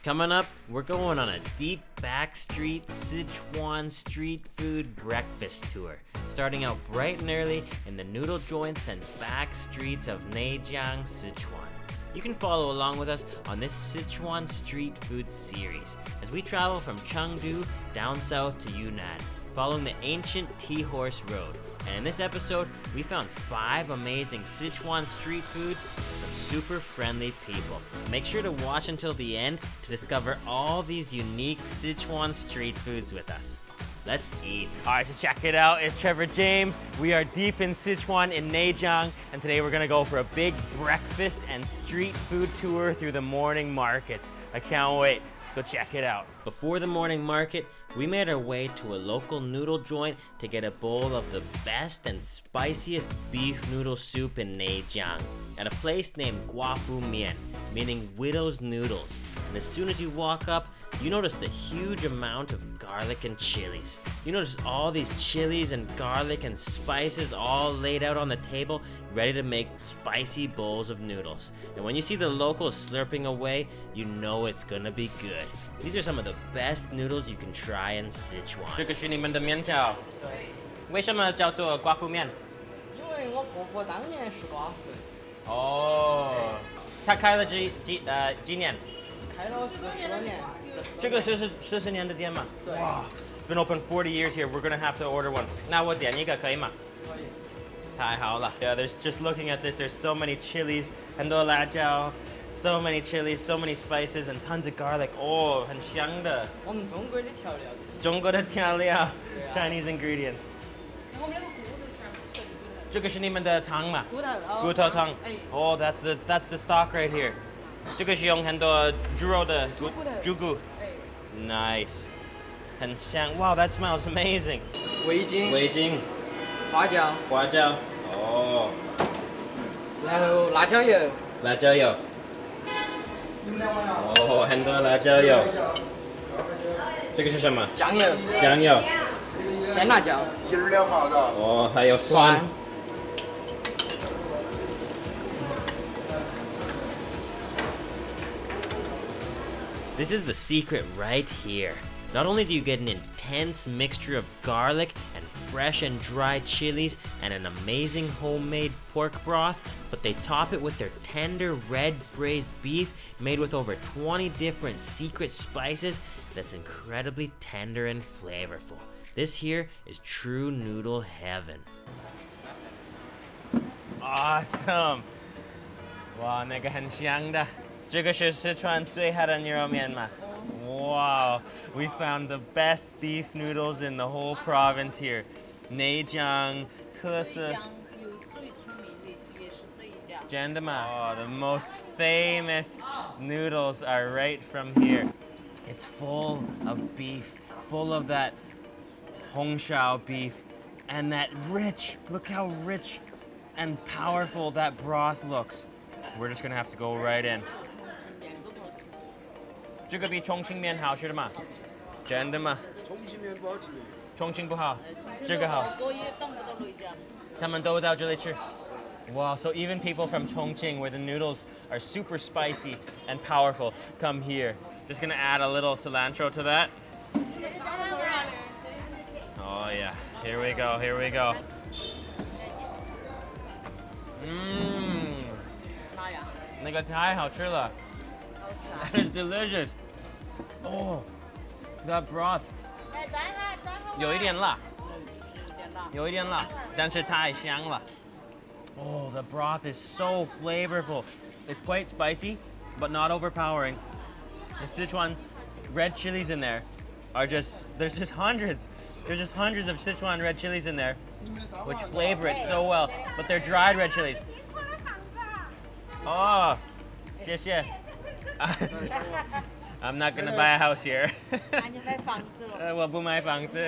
Coming up, we're going on a deep backstreet Sichuan street food breakfast tour, starting out bright and early in the noodle joints and back streets of Neijiang, Sichuan. You can follow along with us on this Sichuan street food series as we travel from Chengdu down south to Yunnan, following the ancient T-Horse Road. And in this episode, we found 5 amazing Sichuan street foods and some super friendly people. Make sure to watch until the end to discover all these unique Sichuan street foods with us. Let's eat. All right, so check it out. It's Trevor James. We are deep in Sichuan in Neijiang, and today we're gonna go for a big breakfast and street food tour through the morning markets. I can't wait. Let's go check it out. Before the morning market, we made our way to a local noodle joint to get a bowl of the best and spiciest beef noodle soup in Neijiang at a place named Guafu Mian, meaning widow's noodles. And as soon as you walk up, you notice the huge amount of garlic and chilies. You notice all these chilies and garlic and spices all laid out on the table, ready to make spicy bowls of noodles. And when you see the locals slurping away, you know it's gonna be good. These are some of the best noodles you can try in Sichuan. 这个是你们的面条。对。为什么叫做寡妇面？因为我婆婆当年是寡妇。哦。她开了几年？开了40多年。这个是40年的店吗？对。哇。It's been open 40 years here. We're gonna have to order one. 那我点一个可以吗？可以。太好了。Yeah, there's just looking at this. There's so many chilies, 很多辣椒。So many chilies, so many spices, and tons of garlic. Oh, 很香的。我们中国的调料。中国的调料 Chinese ingredients. 我们那个骨头全部这个是你们的汤吗？骨头汤。Oh, that's the stock right here. 这个是用很多猪肉的猪骨。Nice. 很香。Wow, that smells amazing. 味精。花椒。哦。然后辣椒油。哦，很多辣椒油。这个是什么？酱油。鲜辣椒。哦，还有蒜。This is the secret right here. Not only do you get an intense mixture of garlic and fresh and dried chilies and an amazing homemade pork broth, but they top it with their tender red braised beef made with over 20 different secret spices that's incredibly tender and flavorful. This here is true noodle heaven. Awesome! 哇，那个很香的。这个是四川最好的牛肉面吗？ Wow, we found the best beef noodles in the whole province here. Neijiang, 特色。真的吗？ Oh, the most famous noodles are right from here. It's full of beef, full of that Hongshao beef, and that rich, look how rich and powerful that broth looks. We're just gonna have to go right in. 这个比重庆面好吃的吗？真的吗？重庆面不好吃。重庆不好，这个好。他们都到这里吃。Wow, so even people from Chongqing, where the noodles are super spicy and powerful, come here. Just gonna add a little cilantro to that. Oh yeah, here we go. Mmm. 那个太好吃了。That is delicious. Oh, that broth. 有一点辣，但是太香了。Oh, the broth is so flavorful. It's quite spicy, but not overpowering. The Sichuan red chilies in there there's just hundreds. There's just hundreds of Sichuan red chilies in there, which flavor it so well. But they're dried red chilies. Oh, 谢谢。I'm not gonna buy a house here. 我不买房子。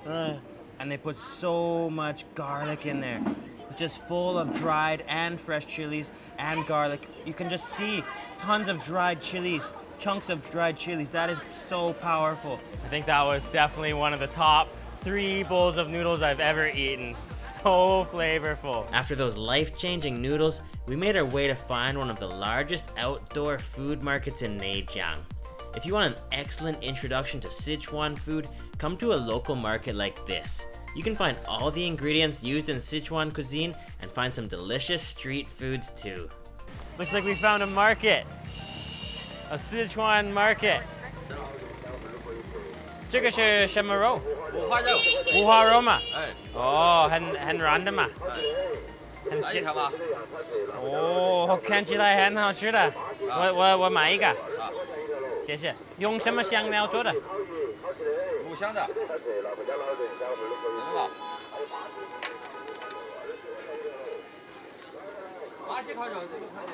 And they put so much garlic in there. Just full of dried and fresh chilies and garlic. You can just see tons of dried chilies, chunks of dried chilies. That is so powerful. I think that was definitely one of the top 3 bowls of noodles I've ever eaten. So flavorful. After those life-changing noodles, we made our way to find one of the largest outdoor food markets in Neijiang. If you want an excellent introduction to Sichuan food, come to a local market like this. You can find all the ingredients used in Sichuan cuisine and find some delicious street foods too. Looks like we found a market. A Sichuan market. 这个是什么肉？五花肉。五花肉嘛。哎。哦，很软的嘛。很来一条吧。哦，看起来很好吃的。我买一个。啊。谢谢。用什么香料做的？五香的。吧。巴西烤肉这个看见。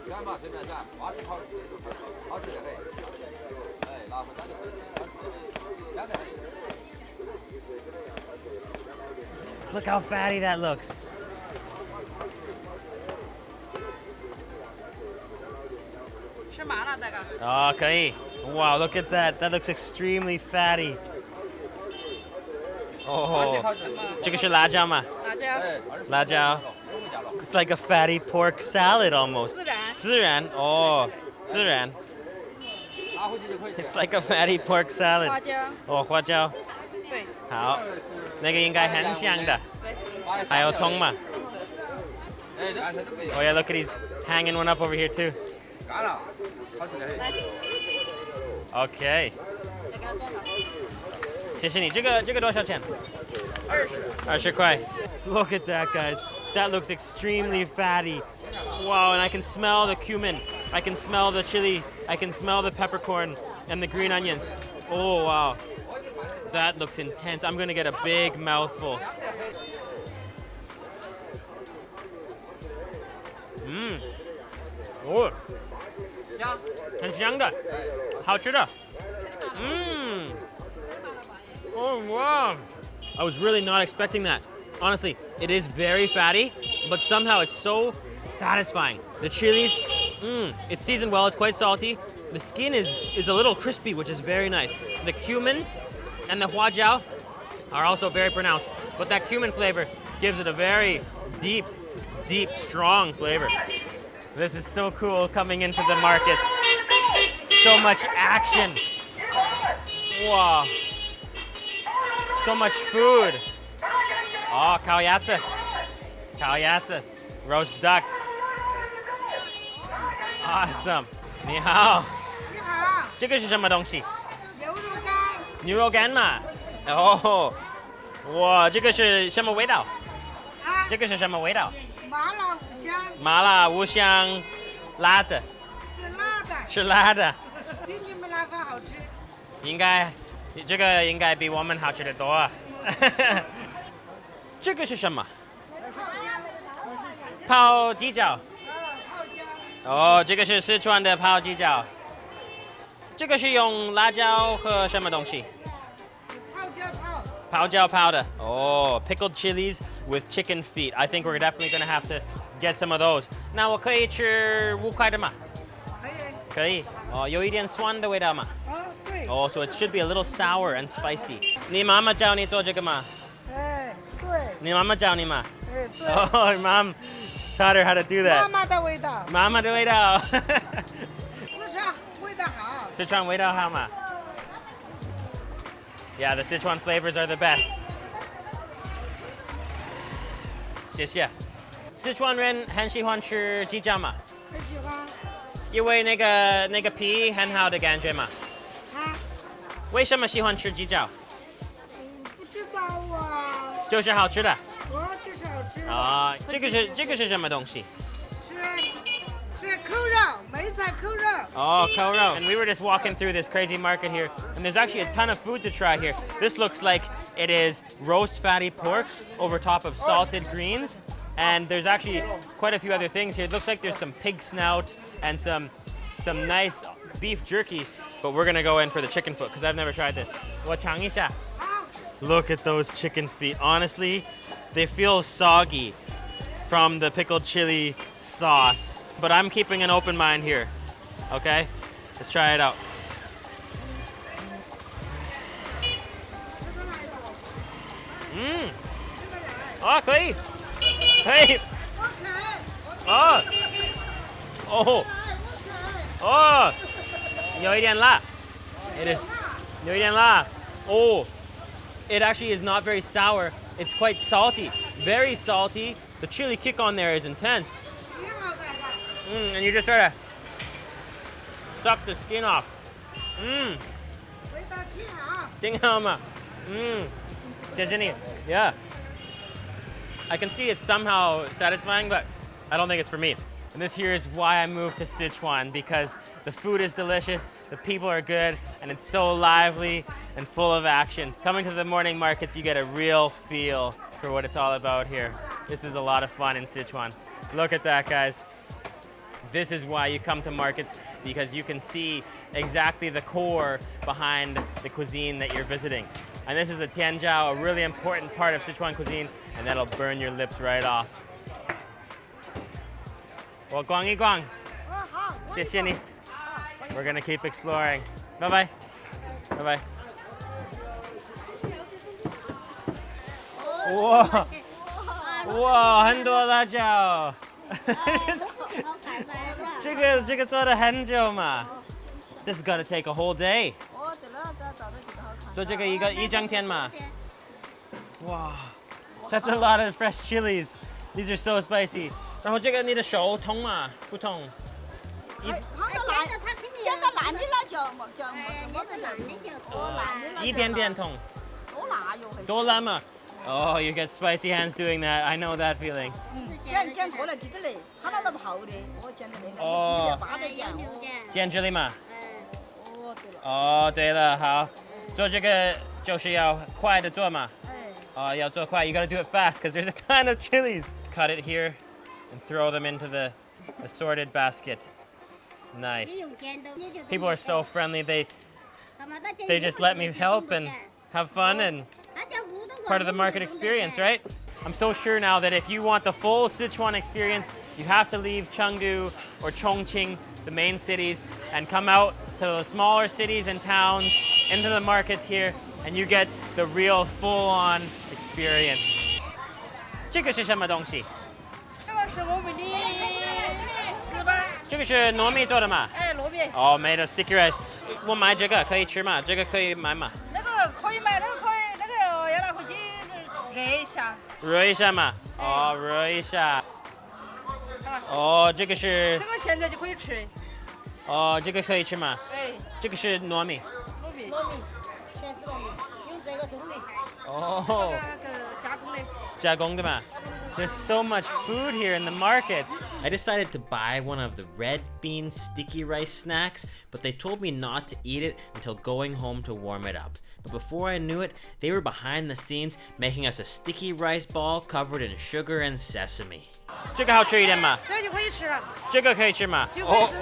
干嘛随便干，巴西烤肉好吃的很。哎，拿回家就可以。Look how fatty that looks. Oh, 可以。Wow, look at that. That looks extremely fatty. Oh, 这个是辣椒吗？辣椒。It's like a fatty pork salad almost. 孜然。哦，孜然。It's like a fatty pork salad. 花椒。哦，花椒。对。好，那个应该很香的。还有葱嘛？ Oh yeah, look at he's hanging one up over here too. Okay. 谢谢你，这个多少钱？20块。Look at that, guys. That looks extremely fatty. Wow, and I can smell the cumin. I can smell the chili. I can smell the peppercorn and the green onions. Oh, wow. That looks intense. I'm gonna get a big mouthful. Oh, 很香的，好吃的。Oh, wow. I was really not expecting that. Honestly, it is very fatty, but somehow it's so satisfying. The chilies, it's seasoned well, it's quite salty. The skin is a little crispy, which is very nice. The cumin and the huajiao are also very pronounced, but that cumin flavor gives it a very deep, strong flavor. This is so cool coming into the markets. So much action. Wow. So much food. Oh, 烤鸭子. Roast duck. Awesome. 你好。你好。这个是什么东西？牛肉干。牛肉干嘛？哦，哇，这个是什么味道？啊？这个是什么味道？麻辣五香。麻辣五香，辣的。是辣的。是辣的。比你们那份好吃。这个应该比我们好吃的多。这个是什么？泡鸡脚。泡椒。哦，这个是四川的泡鸡脚。这个是用辣椒和什么东西？泡椒泡的。哦 ，pickled chilies with chicken feet. I think we're definitely gonna have to get some of those. 那我可以吃5块的吗？可以。可以。哦，有一点酸的味道吗？对。哦， so it should be a little sour and spicy. 你妈妈教你做这个吗？对。你妈妈教你吗？对。Oh, mom taught her how to do that. 妈妈的味道。妈妈的味道。四川味道好。四川味道好吗？ Yeah, the Sichuan flavors are the best. 谢谢。四川人很喜欢吃鸡脚吗？很喜欢。因为那个皮很好的感觉嘛。为什么喜欢吃鸡脚？不知道啊。就是好吃的。就是好吃。这个是什么东西？是扣肉，梅子菜扣肉。 Oh, Kaoro. And we were just walking through this crazy market here, and there's actually a ton of food to try here. This looks like it is roast fatty pork over top of salted greens, and there's actually quite a few other things here. It looks like there's some pig snout and some nice beef jerky, but we're gonna go in for the chicken foot because I've never tried this. 我尝一下. Look at those chicken feet. Honestly, they feel soggy from the pickled chili sauce, but I'm keeping an open mind here. Okay, let's try it out. Oh, 可以，可以。哦，哦，哦，有一点辣。It is 有一点辣。Oh, it actually is not very sour. It's quite salty, very salty. The chili kick on there is intense. And you just sort of suck the skin off. 味道挺好。挺好嘛。谢谢你。Yeah. I can see it's somehow satisfying, but I don't think it's for me. And this here is why I moved to Sichuan, because the food is delicious, the people are good, and it's so lively and full of action. Coming to the morning markets, you get a real feel for what it's all about here. This is a lot of fun in Sichuan. Look at that, guys. This is why you come to markets, because you can see exactly the core behind the cuisine that you're visiting. And this is the tianjiao, a really important part of Sichuan cuisine, and that'll burn your lips right off. 我逛一逛，谢谢你。We're gonna keep exploring. Bye bye. Bye bye. 哇哇，很多辣椒。这个做了很久嘛。This is gonna take a whole day. 做这个一整天嘛。哇 ，That's a lot of fresh chilies. These are so spicy. 然后这个你的手痛吗？不痛。一点点痛。多辣嘛。Oh, you get spicy hands doing that. I know that feeling. 哦，煎这里嘛。哦，对了，好，做这个就是要快的做嘛。要做快. You gotta do it fast because there's a ton of chilies. Cut it here and throw them into the assorted basket. Nice. People are so friendly. They just let me help and have fun and part of the market experience, right? I'm so sure now that if you want the full Sichuan experience, you have to leave Chengdu or Chongqing, the main cities, and come out to the smaller cities and towns, into the markets here, and you get the real full-on experience. 这个是什么东西？这个是我们的糍粑。这个是糯米做的吗？哎，糯米。哦，made of sticky rice。我买这个可以吃吗？这个可以买吗？那个可以买，那个可以，那个要拿回去热一下。热一下嘛。哦，热一下。哦，这个是。这个现在就可以吃。哦，这个可以吃吗？哎。这个是糯米。糯米。全是糯米，用这个种的。哦。加工的嘛。There's so much food here in the markets. I decided to buy one of the red bean sticky rice snacks, but they told me not to eat it until going home to warm it up. But before I knew it, they were behind the scenes making us a sticky rice ball covered in sugar and sesame. 这个好吃一点吗？这个就可以吃了。这个可以吃吗？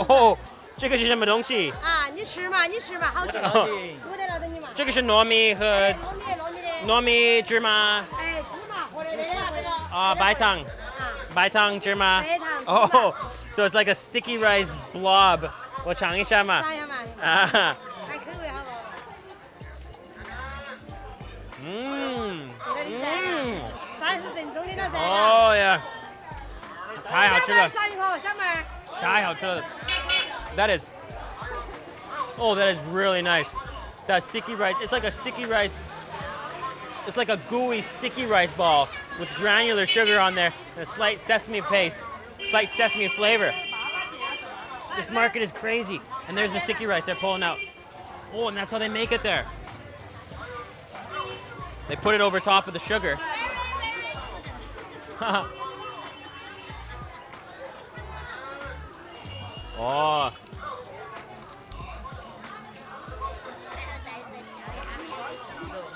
哦，这个是什么东西？啊，你吃嘛，好吃。我在那等你嘛。这个是糯米和糯米芝麻。哎，芝麻和这个。白糖。白糖芝麻。白糖。Oh, so it's like a sticky rice blob. 我尝一下嘛。尝一下嘛。啊。看口味好不好？30正宗的了噻。哦呀，太好吃了。小妹儿，小妹儿。太好吃了。That is really nice. That sticky rice, it's like a sticky rice. It's like a gooey sticky rice ball with granular sugar on there and a slight sesame paste, slight sesame flavor. This market is crazy. And there's the sticky rice they're pulling out. Oh, and that's how they make it there. They put it over top of the sugar. Oh,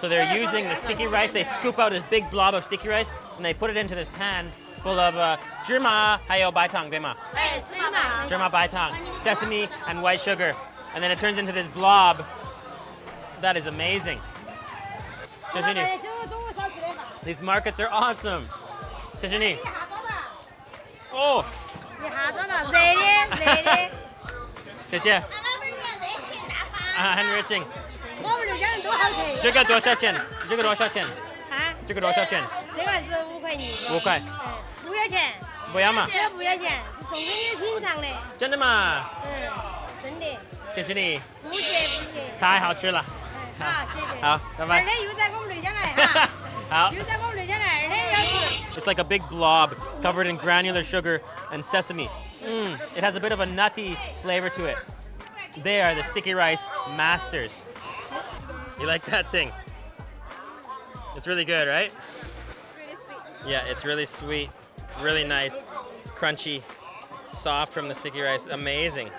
So they're using the sticky rice. They scoop out this big blob of sticky rice and they put it into this pan full of 芝麻还有白糖，对吗？芝麻白糖, sesame and white sugar. And then it turns into this blob. That is amazing. 谢谢你。These markets are awesome. 谢谢你。哦。谢谢。很热情。这个多少钱？这个多少钱？这个多少钱？这个是5块钱。5块。不要钱。不要吗？这个不要钱，是送给你品尝的。真的吗？真的。谢谢你。不谢。太好吃了。好，谢谢。好，拜拜。二天又再给我们累下来哈。好。又再给我们累下来，2天要吃。 It's like a big blob covered in granular sugar and sesame. It has a bit of a nutty flavor to it. They are the sticky rice masters. You like that thing? It's really good, right? Really sweet. Yeah, it's really sweet, really nice, crunchy, soft from the sticky rice. Amazing.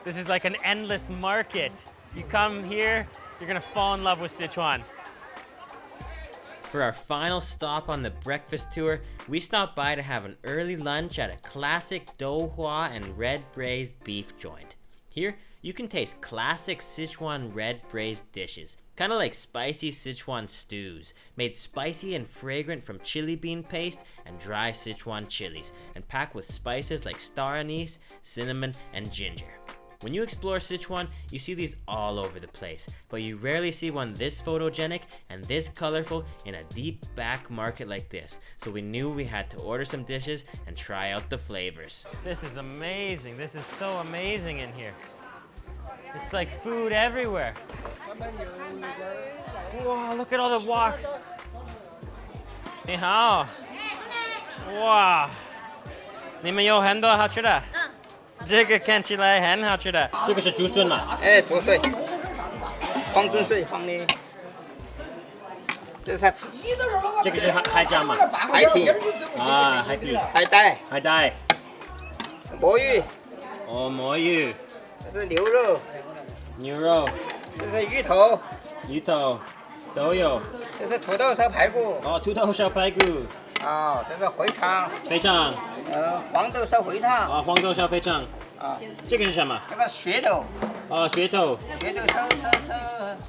This is like an endless market. You come here, you're gonna fall in love with Sichuan. For our final stop on the breakfast tour, we stopped by to have an early lunch at a classic douhua and red braised beef joint. Here, you can taste classic Sichuan red braised dishes, kind of like spicy Sichuan stews, made spicy and fragrant from chili bean paste and dry Sichuan chilies, and packed with spices like star anise, cinnamon, and ginger. When you explore Sichuan, you see these all over the place, but you rarely see one this photogenic and this colorful in a deep back market like this, so we knew we had to order some dishes and try out the flavors. This is amazing. This is so amazing in here. It's like food everywhere. Wow, look at all the woks. 你好。哇，你们有很多好吃的。这个看起来很好吃的。这个是竹笋嘛？哎，竹笋，黄竹笋放的。这是这个是海椒嘛？海皮啊，海皮。海带，海带。魔芋，哦，魔芋。这是牛肉，牛肉。这是芋头，芋头都有。这是土豆烧排骨。哦，土豆烧排骨。啊，这是肥肠。肥肠。黄豆烧肥肠。啊，黄豆烧肥肠。啊，这个是什么？这个噱头。哦，噱头。噱头烧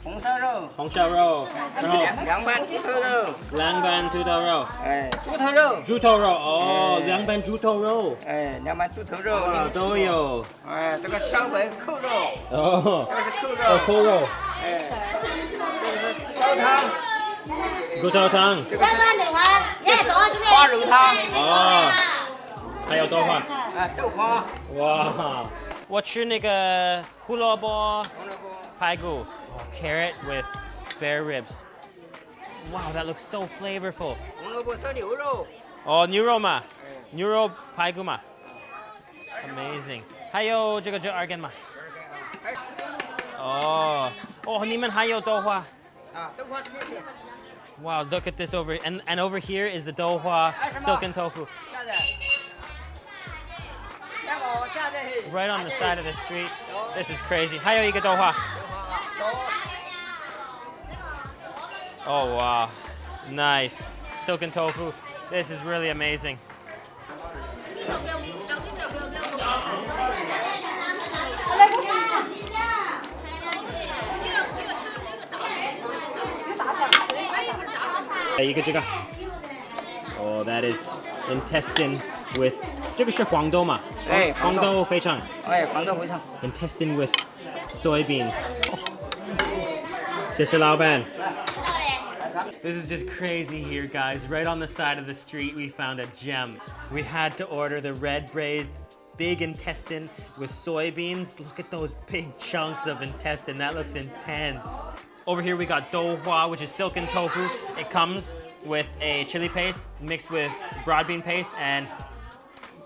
红烧肉。红烧肉。然后凉拌猪头肉。凉拌土豆肉。哎，猪头肉。猪头肉哦，凉拌猪头肉。哎，凉拌猪头肉。都有。哎，这个烧白扣肉。哦。这个是扣肉。哦，扣肉。哎，这个是高汤。骨头汤。这个是花肉汤。哦。还有豆花。哎，豆花。哇，我吃那个胡萝卜排骨。Carrot with spare ribs. Wow, that looks so flavorful. 红萝卜烧牛肉。哦，牛肉嘛，牛肉排骨嘛。Amazing. 还有这个就2根嘛。哦，哦，你们还有豆花。啊，豆花这边。Wow, look at this over and over here is the douhua silken tofu. Right on the side of the street. This is crazy. 还有一个豆花。Oh wow, nice silken tofu. This is really amazing. Oh, that is intestine with 这个是黄豆嘛？哎，黄豆肥肠。哎，黄豆肥肠。Intestine with soybeans. 谢谢老板。This is just crazy here, guys. Right on the side of the street, we found a gem. We had to order the red braised big intestine with soybeans. Look at those big chunks of intestine. That looks intense. Over here, we got douhua, which is silken tofu. It comes with a chili paste mixed with broad bean paste and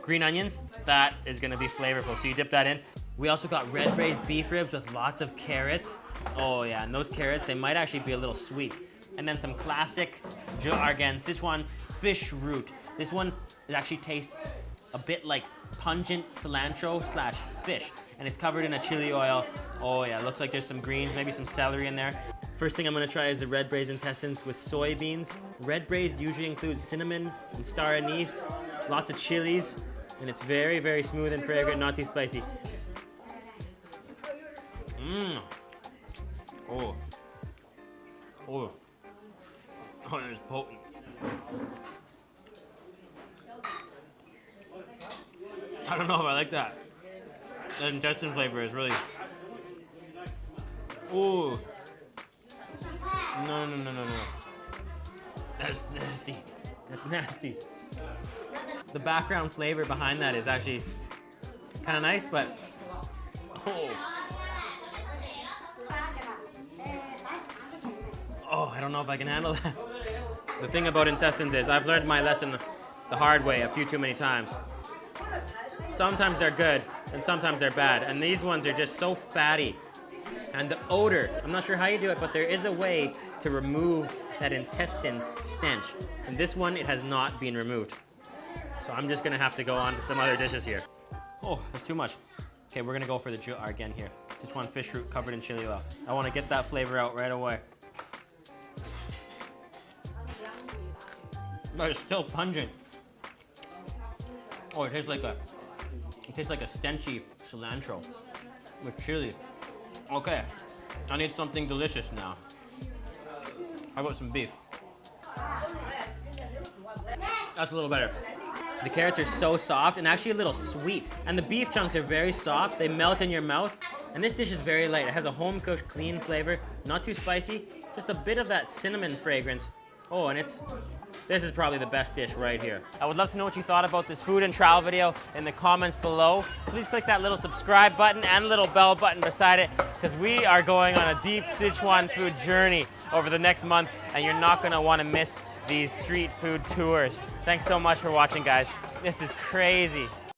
green onions. That is gonna be flavorful. So you dip that in. We also got red braised beef ribs with lots of carrots. Oh yeah, and those carrots, they might actually be a little sweet. And then some classic Sichuan fish root. This one, it actually tastes a bit like pungent cilantro slash fish, and it's covered in a chili oil. Oh yeah, it looks like there's some greens, maybe some celery in there. First thing I'm gonna try is the red braised intestines with soybeans. Red braised usually includes cinnamon and star anise, lots of chilies, and it's very, very smooth and fragrant, not too spicy. Mmm. Oh. Oh. Oh, it's potent. I don't know if I like that. The intestine flavor is really... Ooh. No. That's nasty. That's nasty. The background flavor behind that is actually kind of nice, but... Oh, I don't know if I can handle that. The thing about intestines is I've learned my lesson the hard way a few too many times. Sometimes they're good and sometimes they're bad, and these ones are just so fatty. And the odor, I'm not sure how you do it, but there is a way to remove that intestine stench. And this one, it has not been removed. So I'm just gonna have to go on to some other dishes here. Oh, that's too much. Okay, we're gonna go for the ju'ar again here. Sichuan fish root covered in chili oil. I wanna get that flavor out right away. But it's still pungent. Oh, it tastes like a stenchy cilantro with chili. Okay, I need something delicious now. How about some beef? That's a little better. The carrots are so soft and actually a little sweet. And the beef chunks are very soft. They melt in your mouth. And this dish is very light. It has a home-cooked, clean flavor. Not too spicy. Just a bit of that cinnamon fragrance. Oh, and this is probably the best dish right here. I would love to know what you thought about this food and travel video in the comments below. Please click that little subscribe button and little bell button beside it, because we are going on a deep Sichuan food journey over the next month, and you're not gonna wanna miss these street food tours. Thanks so much for watching, guys. This is crazy.